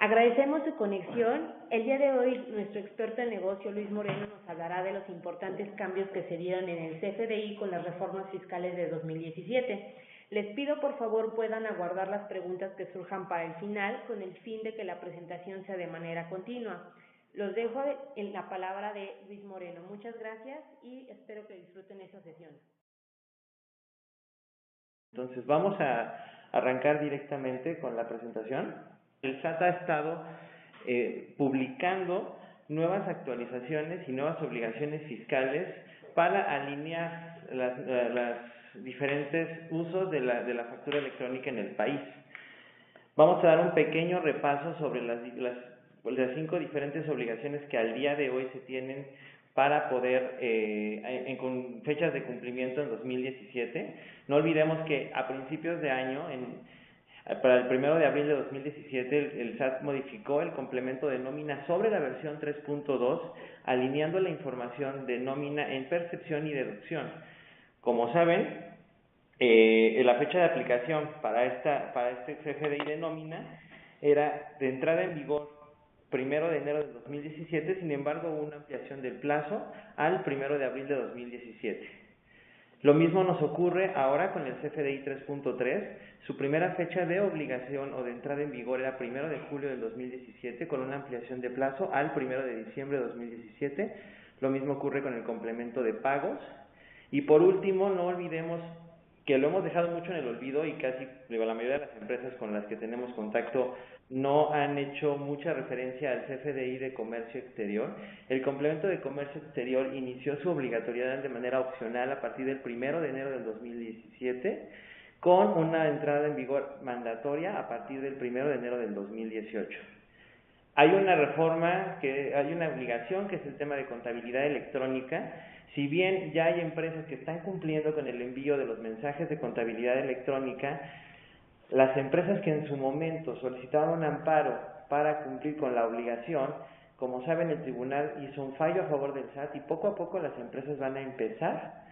Agradecemos su conexión. El día de hoy, nuestro experto en negocio, Luis Moreno, nos hablará de los importantes cambios que se dieron en el CFDI con las reformas fiscales de 2017. Les pido, por favor, puedan aguardar las preguntas que surjan para el final, con el fin de que la presentación sea de manera continua. Los dejo en la palabra de Luis Moreno. Muchas gracias y espero que disfruten esa sesión. Entonces, vamos a arrancar directamente con la presentación. El SAT ha estado publicando nuevas actualizaciones y nuevas obligaciones fiscales para alinear las diferentes usos de la factura electrónica en el país. Vamos a dar un pequeño repaso sobre las 5 diferentes obligaciones que al día de hoy se tienen para poder, con fechas de cumplimiento en 2017. No olvidemos que a principios de año, para el 1 de abril de 2017, el SAT modificó el complemento de nómina sobre la versión 3.2, alineando la información de nómina en percepción y deducción. Como saben, la fecha de aplicación para este CFDI de nómina era de entrada en vigor 1 de enero de 2017, sin embargo hubo una ampliación del plazo al 1 de abril de 2017. Lo mismo nos ocurre ahora con el CFDI 3.3, su primera fecha de obligación o de entrada en vigor era 1 de julio del 2017, con una ampliación de plazo al 1 de diciembre de 2017. Lo mismo ocurre con el complemento de pagos. Y por último, no olvidemos que lo hemos dejado mucho en el olvido y casi la mayoría de las empresas con las que tenemos contacto no han hecho mucha referencia al CFDI de comercio exterior. El complemento de comercio exterior inició su obligatoriedad de manera opcional a partir del 1 de enero del 2017, con una entrada en vigor mandatoria a partir del 1 de enero del 2018. Hay una reforma, hay una obligación que es el tema de contabilidad electrónica. Si bien ya hay empresas que están cumpliendo con el envío de los mensajes de contabilidad electrónica, las empresas que en su momento solicitaron un amparo para cumplir con la obligación, como saben, el tribunal hizo un fallo a favor del SAT y poco a poco las empresas van a empezar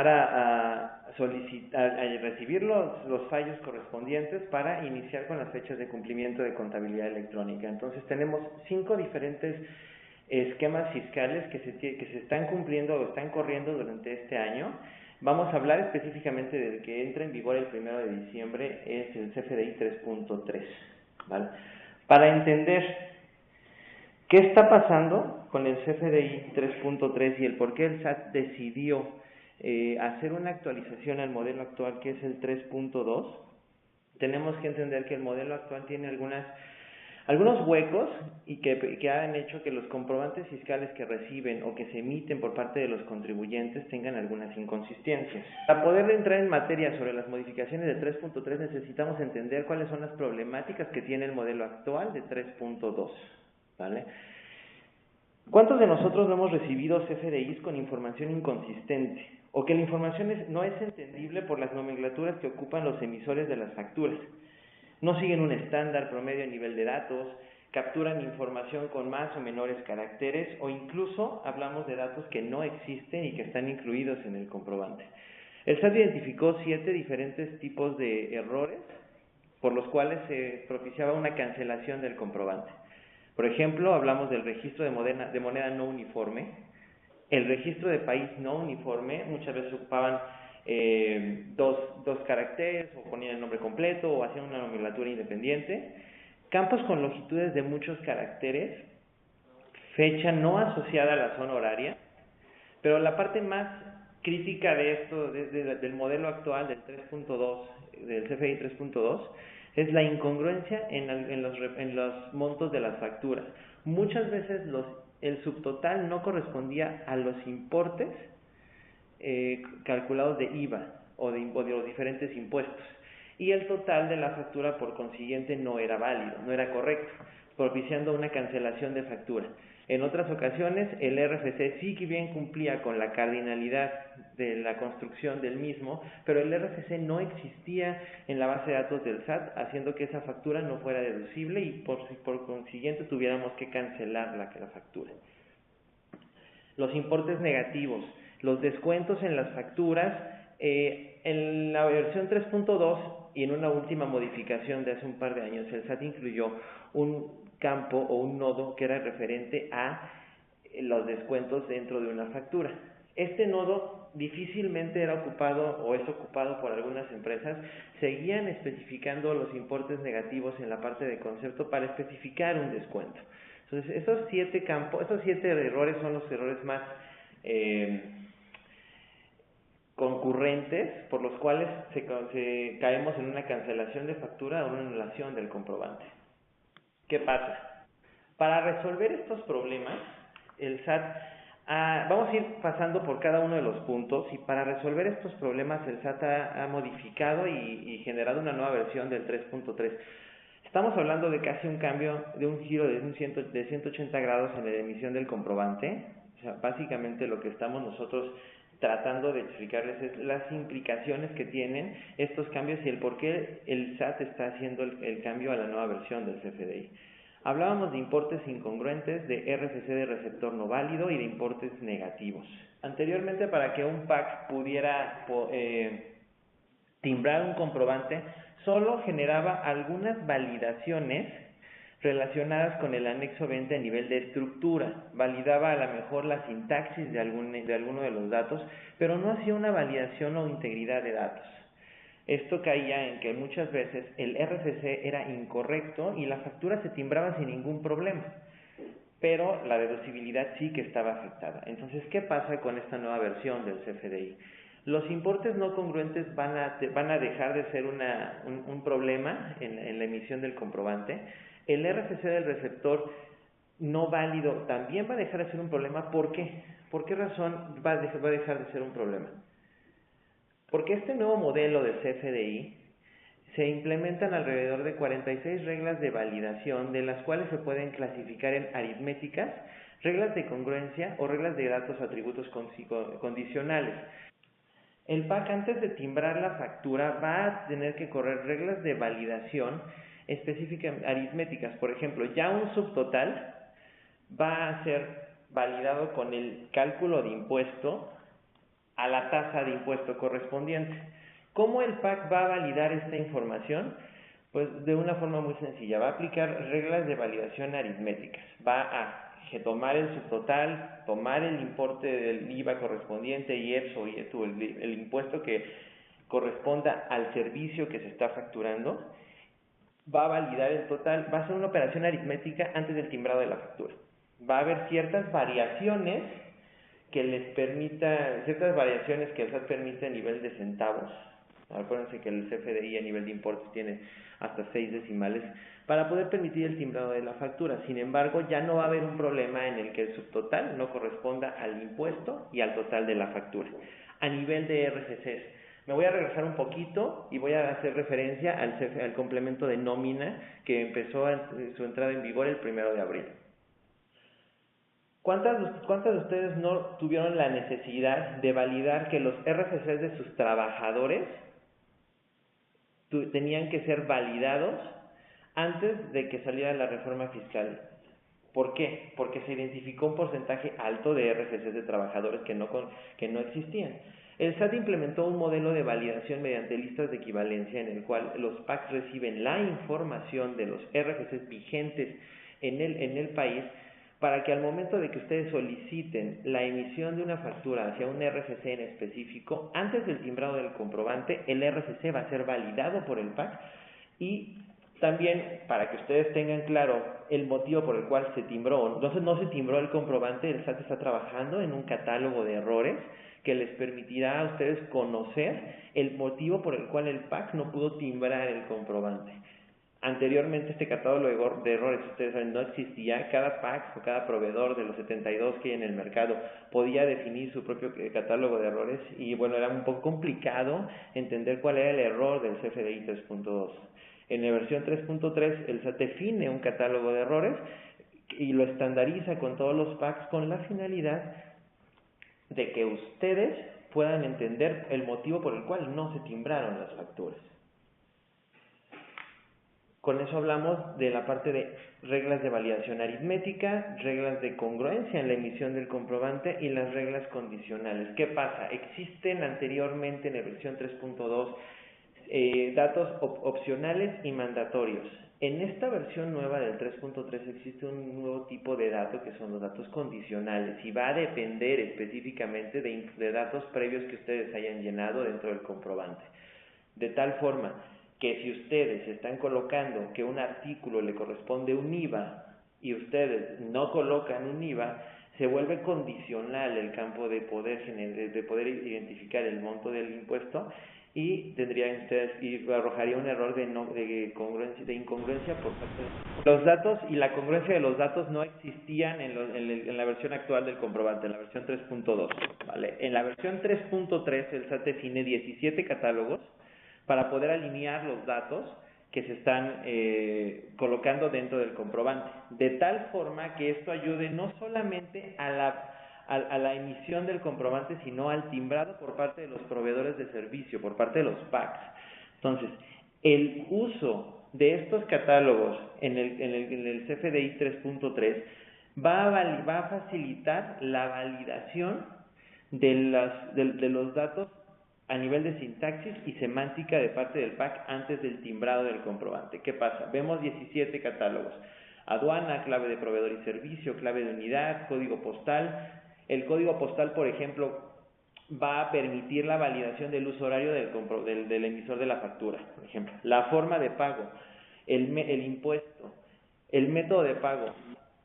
a solicitar, a recibir los fallos correspondientes para iniciar con las fechas de cumplimiento de contabilidad electrónica. Entonces tenemos 5 diferentes esquemas fiscales que se están cumpliendo o están corriendo durante este año. Vamos a hablar específicamente del que entra en vigor el 1 de diciembre, es el CFDI 3.3, ¿vale? Para entender qué está pasando con el CFDI 3.3 y el por qué el SAT decidió hacer una actualización al modelo actual, que es el 3.2, tenemos que entender que el modelo actual tiene algunos huecos y que han hecho que los comprobantes fiscales que reciben o que se emiten por parte de los contribuyentes tengan algunas inconsistencias. Para poder entrar en materia sobre las modificaciones de 3.3 necesitamos entender cuáles son las problemáticas que tiene el modelo actual de 3.2, ¿vale? ¿Cuántos de nosotros no hemos recibido CFDIs con información inconsistente o que la información no es entendible por las nomenclaturas que ocupan los emisores de las facturas? No siguen un estándar promedio a nivel de datos, capturan información con más o menores caracteres o incluso hablamos de datos que no existen y que están incluidos en el comprobante. El SAT identificó 7 diferentes tipos de errores por los cuales se propiciaba una cancelación del comprobante. Por ejemplo, hablamos del registro de moneda no uniforme, el registro de país no uniforme, muchas veces ocupaban dos caracteres o ponían el nombre completo o hacían una nomenclatura independiente, campos con longitudes de muchos caracteres, fecha no asociada a la zona horaria, pero la parte más crítica de esto, del modelo actual del 3.2, del CFDI 3.2, es la incongruencia en los montos de las facturas. Muchas veces el subtotal no correspondía a los importes calculados de IVA o de los diferentes impuestos, y el total de la factura por consiguiente no era válido, no era correcto, propiciando una cancelación de factura. En otras ocasiones el RFC sí que bien cumplía con la cardinalidad de la construcción del mismo, pero el RFC no existía en la base de datos del SAT, haciendo que esa factura no fuera deducible y por consiguiente tuviéramos que cancelar la factura. Los importes negativos, los descuentos en las facturas, en la versión 3.2 y en una última modificación de hace un par de años, el SAT incluyó un campo o un nodo que era referente a los descuentos dentro de una factura. Este nodo difícilmente era ocupado o es ocupado por algunas empresas. Seguían especificando los importes negativos en la parte de concepto para especificar un descuento. Entonces, estos 7 errores son los errores más concurrentes por los cuales caemos en una cancelación de factura o una anulación del comprobante. ¿Qué pasa? Para resolver estos problemas, el SAT, vamos a ir pasando por cada uno de los puntos, y para resolver estos problemas el SAT ha modificado y generado una nueva versión del 3.3. Estamos hablando de casi un cambio, de un giro de 180 grados en la emisión del comprobante. O sea, básicamente lo que estamos nosotros tratando de explicarles es las implicaciones que tienen estos cambios y el por qué el SAT está haciendo el cambio a la nueva versión del CFDI. Hablábamos de importes incongruentes, de RFC de receptor no válido y de importes negativos. Anteriormente, para que un PAC pudiera timbrar un comprobante, solo generaba algunas validaciones relacionadas con el anexo 20 a nivel de estructura. Validaba a lo mejor la sintaxis de alguno de los datos, pero no hacía una validación o integridad de datos. Esto caía en que muchas veces el RFC era incorrecto y la factura se timbraba sin ningún problema, pero la deducibilidad sí que estaba afectada. Entonces, ¿qué pasa con esta nueva versión del CFDI? Los importes no congruentes van a dejar de ser un problema en la emisión del comprobante. El RFC del receptor no válido también va a dejar de ser un problema. ¿Por qué? ¿Por qué razón va a dejar de ser un problema? Porque este nuevo modelo de CFDI se implementan alrededor de 46 reglas de validación, de las cuales se pueden clasificar en aritméticas, reglas de congruencia o reglas de datos o atributos condicionales. El PAC, antes de timbrar la factura, va a tener que correr reglas de validación específicas aritméticas. Por ejemplo, ya un subtotal va a ser validado con el cálculo de impuesto a la tasa de impuesto correspondiente. ¿Cómo el PAC va a validar esta información? Pues de una forma muy sencilla. Va a aplicar reglas de validación aritméticas. Va a tomar el subtotal, tomar el importe del IVA correspondiente, IEPS o IETU, el impuesto que corresponda al servicio que se está facturando, va a validar el total, va a hacer una operación aritmética antes del timbrado de la factura. Va a haber ciertas variaciones que el SAT permite a nivel de centavos. Acuérdense que el CFDI a nivel de importes tiene hasta 6 decimales para poder permitir el timbrado de la factura. Sin embargo, ya no va a haber un problema en el que el subtotal no corresponda al impuesto y al total de la factura. A nivel de RFCs, me voy a regresar un poquito y voy a hacer referencia al complemento de nómina que empezó su entrada en vigor el 1 de abril. ¿Cuántas de ustedes no tuvieron la necesidad de validar que los RFCs de sus trabajadores tenían que ser validados antes de que saliera la reforma fiscal? ¿Por qué? Porque se identificó un porcentaje alto de RFCs de trabajadores que no existían. El SAT implementó un modelo de validación mediante listas de equivalencia en el cual los PACs reciben la información de los RFCs vigentes en el país, para que al momento de que ustedes soliciten la emisión de una factura hacia un RFC en específico, antes del timbrado del comprobante, el RFC va a ser validado por el PAC. Y también, para que ustedes tengan claro el motivo por el cual se timbró, entonces no se timbró el comprobante, el SAT está trabajando en un catálogo de errores que les permitirá a ustedes conocer el motivo por el cual el PAC no pudo timbrar el comprobante. Anteriormente este catálogo de errores, ustedes saben, no existía. Cada PAC o cada proveedor de los 72 que hay en el mercado podía definir su propio catálogo de errores y bueno, era un poco complicado entender cuál era el error del CFDI 3.2. En la versión 3.3 el SAT define un catálogo de errores y lo estandariza con todos los PACs con la finalidad de que ustedes puedan entender el motivo por el cual no se timbraron las facturas. Con eso hablamos de la parte de reglas de validación aritmética, reglas de congruencia en la emisión del comprobante y las reglas condicionales. ¿Qué pasa? Existen anteriormente en la versión 3.2 datos opcionales y mandatorios. En esta versión nueva del 3.3 existe un nuevo tipo de dato que son los datos condicionales y va a depender específicamente de datos previos que ustedes hayan llenado dentro del comprobante. De tal forma que si ustedes están colocando que un artículo le corresponde un IVA y ustedes no colocan un IVA, se vuelve condicional el campo de poder identificar el monto del impuesto y tendrían ustedes y arrojaría un error de incongruencia por parte de los datos, y la congruencia de los datos no existían en la versión actual del comprobante, en la versión 3.2, ¿vale? En la versión 3.3 el SAT define 17 catálogos para poder alinear los datos que se están colocando dentro del comprobante, de tal forma que esto ayude no solamente a la emisión del comprobante, sino al timbrado por parte de los proveedores de servicio, por parte de los PACs. Entonces, el uso de estos catálogos en el CFDI 3.3 va a facilitar la validación de los datos a nivel de sintaxis y semántica de parte del PAC antes del timbrado del comprobante. ¿Qué pasa? Vemos 17 catálogos: aduana, clave de proveedor y servicio, clave de unidad, código postal. El código postal, por ejemplo, va a permitir la validación del uso horario del emisor de la factura, por ejemplo. La forma de pago, el impuesto, el método de pago.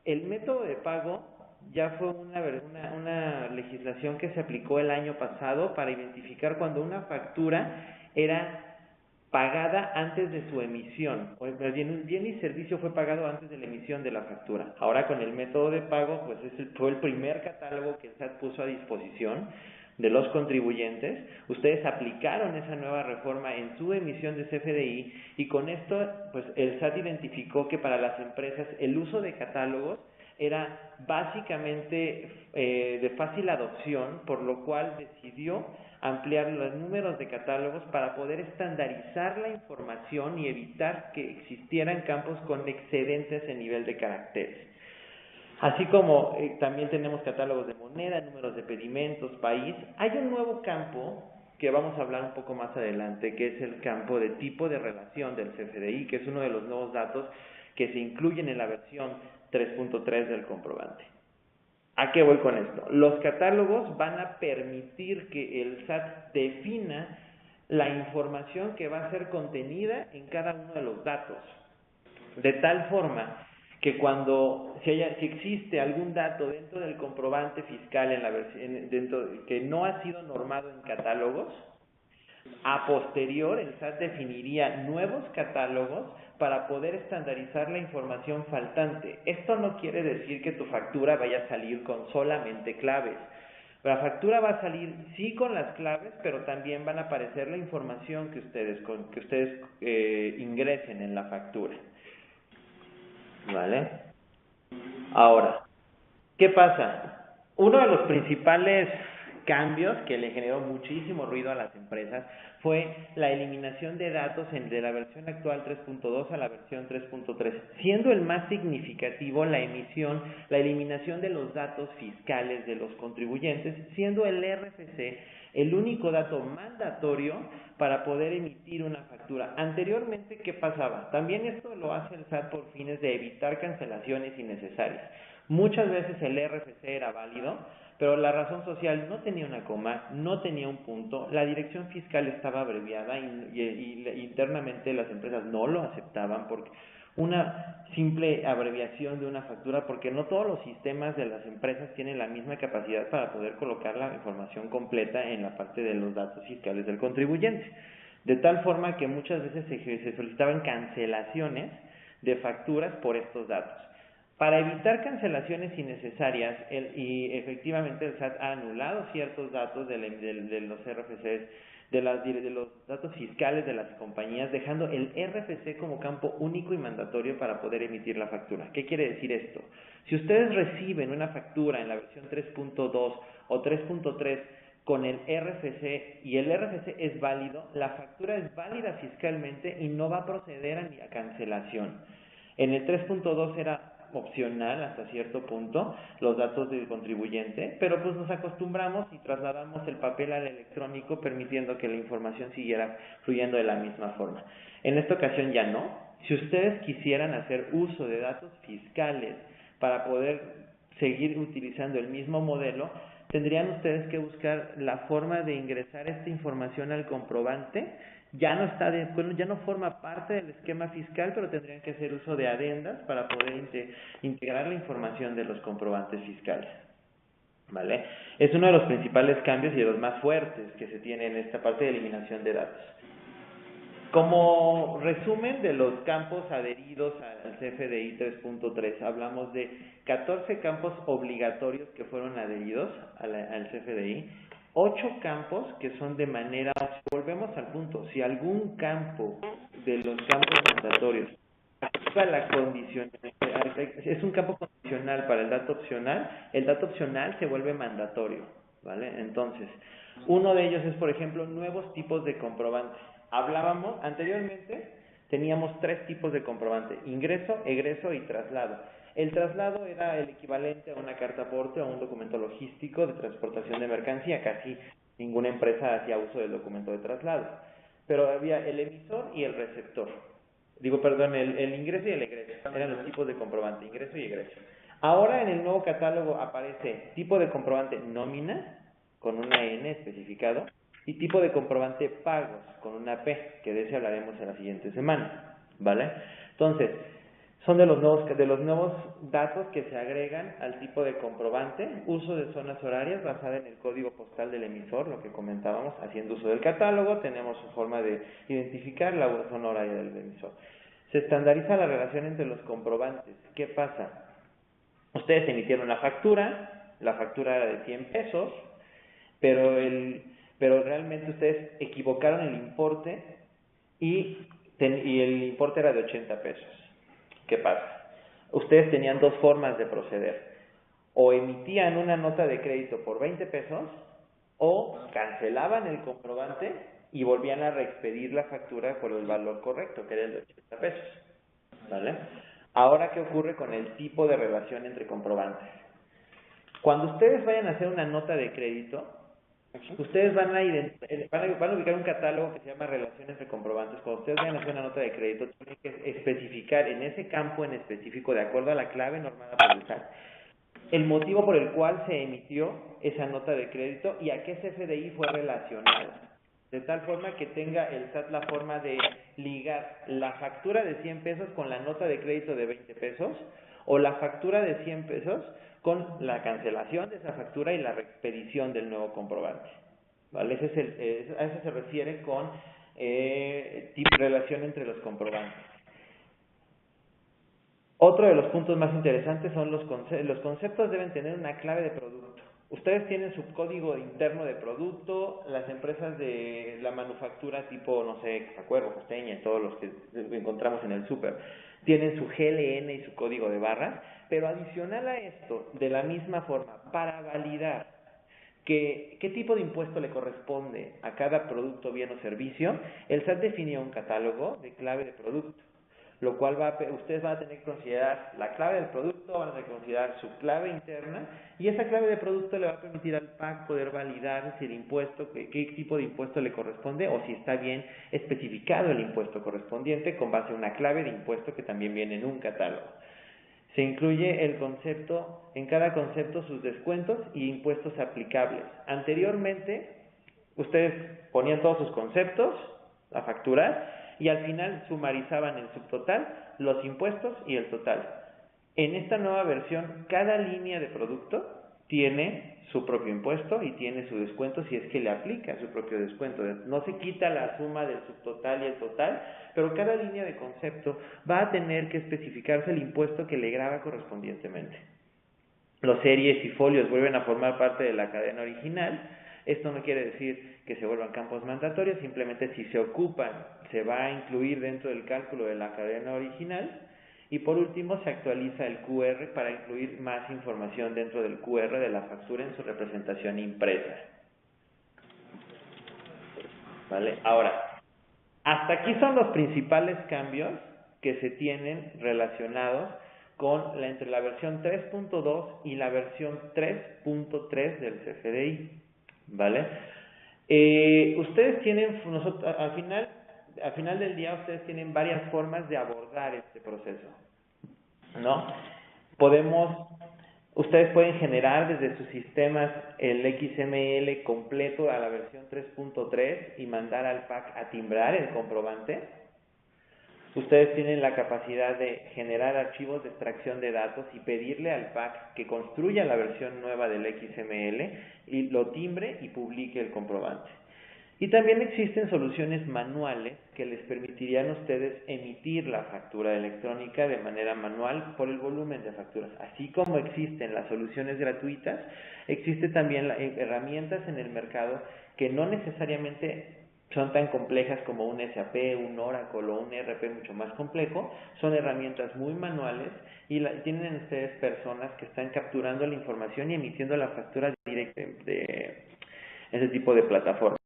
El método de pago ya fue una legislación que se aplicó el año pasado para identificar cuando una factura era pagada antes de su emisión, o bien un bien y servicio fue pagado antes de la emisión de la factura. Ahora con el método de pago, pues fue el primer catálogo que el SAT puso a disposición de los contribuyentes. Ustedes aplicaron esa nueva reforma en su emisión de CFDI y con esto, pues el SAT identificó que para las empresas el uso de catálogos era básicamente de fácil adopción, por lo cual decidió ampliar los números de catálogos para poder estandarizar la información y evitar que existieran campos con excedentes en nivel de caracteres. Así como también tenemos catálogos de moneda, números de pedimentos, país. Hay un nuevo campo que vamos a hablar un poco más adelante, que es el campo de tipo de relación del CFDI, que es uno de los nuevos datos que se incluyen en la versión 3.3 del comprobante. ¿A qué voy con esto? Los catálogos van a permitir que el SAT defina la información que va a ser contenida en cada uno de los datos, de tal forma que si existe algún dato dentro del comprobante fiscal que no ha sido normado en catálogos, a posterior el SAT definiría nuevos catálogos para poder estandarizar la información faltante. Esto no quiere decir que tu factura vaya a salir con solamente claves. La factura va a salir sí con las claves, pero también van a aparecer la información que ustedes ingresen en la factura. ¿Vale? Ahora, ¿qué pasa? Uno de los principales cambios que le generó muchísimo ruido a las empresas fue la eliminación de datos de la versión actual 3.2 a la versión 3.3, siendo el más significativo la eliminación de los datos fiscales de los contribuyentes, siendo el RFC el único dato mandatorio para poder emitir una factura. Anteriormente, ¿qué pasaba? También esto lo hace el SAT por fines de evitar cancelaciones innecesarias. Muchas veces el RFC era válido, pero la razón social no tenía una coma, no tenía un punto, la dirección fiscal estaba abreviada y internamente las empresas no lo aceptaban porque una simple abreviación de una factura, porque no todos los sistemas de las empresas tienen la misma capacidad para poder colocar la información completa en la parte de los datos fiscales del contribuyente. De tal forma que muchas veces se solicitaban cancelaciones de facturas por estos datos. Para evitar cancelaciones innecesarias, y efectivamente el SAT ha anulado ciertos datos de los RFCs, de los datos fiscales de las compañías, dejando el RFC como campo único y mandatorio para poder emitir la factura. ¿Qué quiere decir esto? Si ustedes reciben una factura en la versión 3.2 o 3.3 con el RFC y el RFC es válido, la factura es válida fiscalmente y no va a proceder a cancelación. En el 3.2 era opcional hasta cierto punto los datos del contribuyente, pero pues nos acostumbramos y trasladamos el papel al electrónico, permitiendo que la información siguiera fluyendo de la misma forma. En esta ocasión ya no. Si ustedes quisieran hacer uso de datos fiscales para poder seguir utilizando el mismo modelo, tendrían ustedes que buscar la forma de ingresar esta información al comprobante. Ya no forma parte del esquema fiscal, pero tendrían que hacer uso de adendas para poder integrar la información de los comprobantes fiscales. ¿Vale? Es uno de los principales cambios y de los más fuertes que se tiene en esta parte de eliminación de datos. Como resumen de los campos adheridos al CFDI 3.3, hablamos de 14 campos obligatorios que fueron adheridos al CFDI, 8 campos que son de manera, volvemos al punto, si algún campo de los campos mandatorios es un campo condicional para el dato opcional se vuelve mandatorio, ¿vale? Entonces, uno de ellos es, por ejemplo, nuevos tipos de comprobantes. Anteriormente teníamos 3 tipos de comprobante: ingreso, egreso y traslado. El traslado era el equivalente a una carta aporte o a un documento logístico de transportación de mercancía. Casi ninguna empresa hacía uso del documento de traslado. Pero había el emisor y el receptor. El ingreso y el egreso. Eran los tipos de comprobante, ingreso y egreso. Ahora en el nuevo catálogo aparece tipo de comprobante nómina, con una N especificado, y tipo de comprobante pagos, con una P, que de ese hablaremos en la siguiente semana, ¿vale? Entonces, son de los nuevos datos que se agregan al tipo de comprobante: uso de zonas horarias basada en el código postal del emisor, lo que comentábamos, haciendo uso del catálogo, tenemos su forma de identificar la zona horaria del emisor. Se estandariza la relación entre los comprobantes. ¿Qué pasa? Ustedes emitieron la factura era de 100 pesos, pero realmente ustedes equivocaron el importe y el importe era de 80 pesos. ¿Qué pasa? Ustedes tenían 2 formas de proceder: o emitían una nota de crédito por 20 pesos, o cancelaban el comprobante y volvían a reexpedir la factura por el valor correcto, que era el de 80 pesos. ¿Vale? Ahora, ¿qué ocurre con el tipo de relación entre comprobantes? Cuando ustedes vayan a hacer una nota de crédito, ustedes van a ubicar un catálogo que se llama relación entre comprobantes. Cuando ustedes vayan a hacer una nota de crédito, tienen que especificar en ese campo en específico, de acuerdo a la clave normada por el SAT, el motivo por el cual se emitió esa nota de crédito y a qué CFDI fue relacionado, de tal forma que tenga el SAT la forma de ligar la factura de 100 pesos con la nota de crédito de 20 pesos, o la factura de 100 pesos con la cancelación de esa factura y la reexpedición del nuevo comprobante. ¿Vale? A eso se refiere con relación entre los comprobantes. Otro de los puntos más interesantes son los conceptos. Deben tener una clave de producto. Ustedes tienen su código interno de producto. Las empresas de la manufactura tipo, no sé, Acuerdo, Costeña, todos los que encontramos en el súper, tienen su GLN y su código de barras. Pero adicional a esto, de la misma forma, para validar qué tipo de impuesto le corresponde a cada producto, bien o servicio, el SAT definió un catálogo de clave de producto, lo cual ustedes van a tener que considerar la clave del producto, van a tener que considerar su clave interna, y esa clave de producto le va a permitir al PAC poder validar si el impuesto, qué tipo de impuesto le corresponde, o si está bien especificado el impuesto correspondiente con base a una clave de impuesto que también viene en un catálogo. Se incluye en cada concepto sus descuentos y impuestos aplicables. Anteriormente, ustedes ponían todos sus conceptos, la factura, y al final sumarizaban el subtotal, los impuestos y el total. En esta nueva versión, cada línea de producto tiene su propio impuesto y tiene su descuento si es que le aplica su propio descuento. No se quita la suma del subtotal y el total, pero cada línea de concepto va a tener que especificarse el impuesto que le grava correspondientemente. Los series y folios vuelven a formar parte de la cadena original. Esto no quiere decir que se vuelvan campos mandatorios, simplemente si se ocupan, se va a incluir dentro del cálculo de la cadena original. Y por último, se actualiza el QR para incluir más información dentro del QR de la factura en su representación impresa. ¿Vale? Ahora, hasta aquí son los principales cambios que se tienen relacionados entre la versión 3.2 y la versión 3.3 del CFDI, ¿vale? Ustedes tienen, al final del día, ustedes tienen varias formas de abordar este proceso, ¿no? Ustedes pueden generar desde sus sistemas el XML completo a la versión 3.3 y mandar al PAC a timbrar el comprobante. Ustedes tienen la capacidad de generar archivos de extracción de datos y pedirle al PAC que construya la versión nueva del XML y lo timbre y publique el comprobante. Y también existen soluciones manuales que les permitirían a ustedes emitir la factura electrónica de manera manual por el volumen de facturas. Así como existen las soluciones gratuitas, existen también herramientas en el mercado que no necesariamente son tan complejas como un SAP, un Oracle o un ERP mucho más complejo. Son herramientas muy manuales y tienen ustedes personas que están capturando la información y emitiendo la factura directa de ese tipo de plataformas.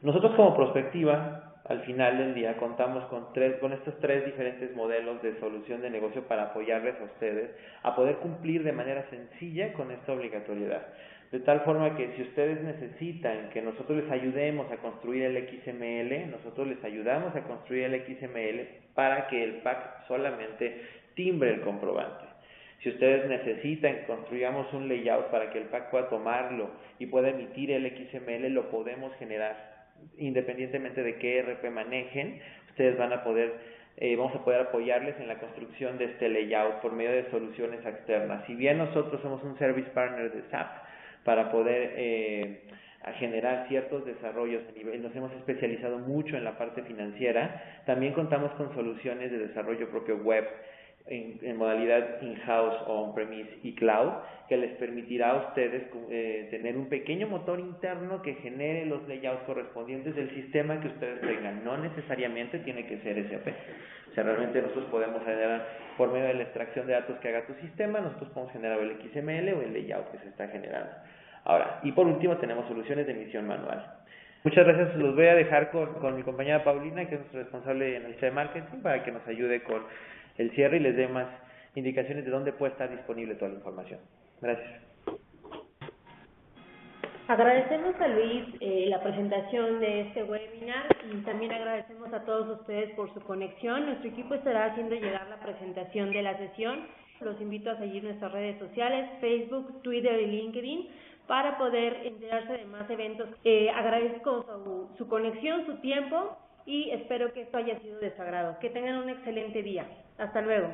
Nosotros como Prospectiva, al final del día, contamos con estos tres diferentes modelos de solución de negocio para apoyarles a ustedes a poder cumplir de manera sencilla con esta obligatoriedad. De tal forma que si ustedes necesitan que nosotros les ayudemos a construir el XML, nosotros les ayudamos a construir el XML para que el PAC solamente timbre el comprobante. Si ustedes necesitan que construyamos un layout para que el PAC pueda tomarlo y pueda emitir el XML, lo podemos generar. Independientemente de qué ERP manejen, ustedes vamos a poder apoyarles en la construcción de este layout por medio de soluciones externas. Si bien nosotros somos un service partner de SAP para poder generar ciertos desarrollos a nivel, nos hemos especializado mucho en la parte financiera, también contamos con soluciones de desarrollo propio web en modalidad in-house o on-premise y cloud, que les permitirá a ustedes tener un pequeño motor interno que genere los layouts correspondientes del sistema que ustedes tengan. No necesariamente tiene que ser SAP. O sea, realmente nosotros podemos generar, por medio de la extracción de datos que haga tu sistema, nosotros podemos generar el XML o el layout que se está generando. Ahora, y por último tenemos soluciones de emisión manual. Muchas gracias, los voy a dejar con mi compañera Paulina, que es nuestra responsable en el área de marketing, para que nos ayude con el cierre y les dé más indicaciones de dónde puede estar disponible toda la información. Gracias. Agradecemos a Luis la presentación de este webinar y también agradecemos a todos ustedes por su conexión. Nuestro equipo estará haciendo llegar la presentación de la sesión. Los invito a seguir nuestras redes sociales, Facebook, Twitter y LinkedIn, para poder enterarse de más eventos. Agradezco su conexión, su tiempo y espero que esto haya sido de su agrado. Que tengan un excelente día. Hasta luego.